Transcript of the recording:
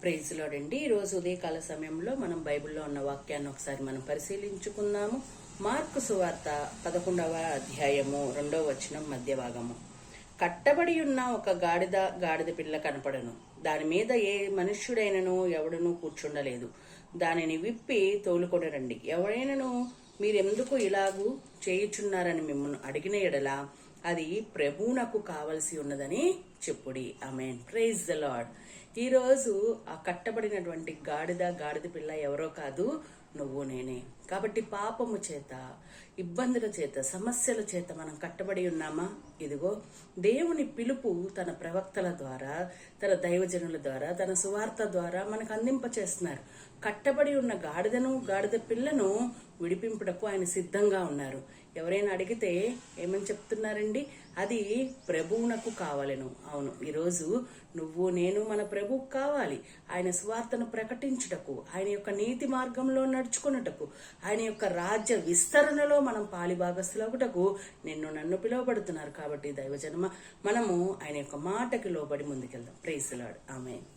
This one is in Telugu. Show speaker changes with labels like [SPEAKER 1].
[SPEAKER 1] ప్రైజ్ లార్డ్ అండి. ఈరోజు ఉదయకాల సమయంలో మనం బైబిల్లో ఉన్న వాక్యాన్ని ఒకసారి మనం పరిశీలించుకుందాము. మార్కు సువార్త 11వ అధ్యాయము 2వ వచనం మధ్య భాగము. కట్టబడి ఉన్న ఒక గాడిద పిల్ల కనపడను, దాని మీద ఏ మనుష్యుడైనను ఎవడనూ కూర్చుండలేదు. దానిని విప్పి తోలుకొనరండి. ఎవరైనను మీరెందుకు ఇలాగూ చేయుచున్నారని మిమ్మల్ని అడిగిన ఎడల అది ప్రభువునకు కావలసి ఉన్నదని చెప్పుడి. ఆమేన్. Praise the lord. ఈరోజు ఆ కట్టబడినటువంటి గాడిద పిల్ల ఎవరో కాదు, నువ్వు నేనే. కాబట్టి పాపము చేత, ఇబ్బందుల చేత, సమస్యల చేత మనం కట్టబడి ఉన్నామా? ఇదిగో దేవుని పిలుపు తన ప్రవక్తల ద్వారా, తన దైవజనుల ద్వారా, తన సువార్త ద్వారా మనకు అందింపచేస్తున్నారు. కట్టబడి ఉన్న గాడిద పిల్లను విడిపింపుటకు ఆయన సిద్ధంగా ఉన్నారు. ఎవరైనా అడిగితే ఏమని చెప్తున్నారండి? అది ప్రభువునకు కావాలను. అవును, ఈరోజు నువ్వు నేను మన ప్రభువుకు కావాలి. ఆయన సువార్తను ప్రకటించుటకు, ఆయన యొక్క నీతి మార్గంలో నడుచుకున్నటకు, ఆయన యొక్క రాజ్య విస్తరణలో మనం పాలిభాగస్తులగుటకు నన్ను పిలువబడుతున్నారు. కాబట్టి దైవజనమ, మనము ఆయన యొక్క మాటకి లోబడి ముందుకెళ్దాం. Praise the lord. ఆమేన్.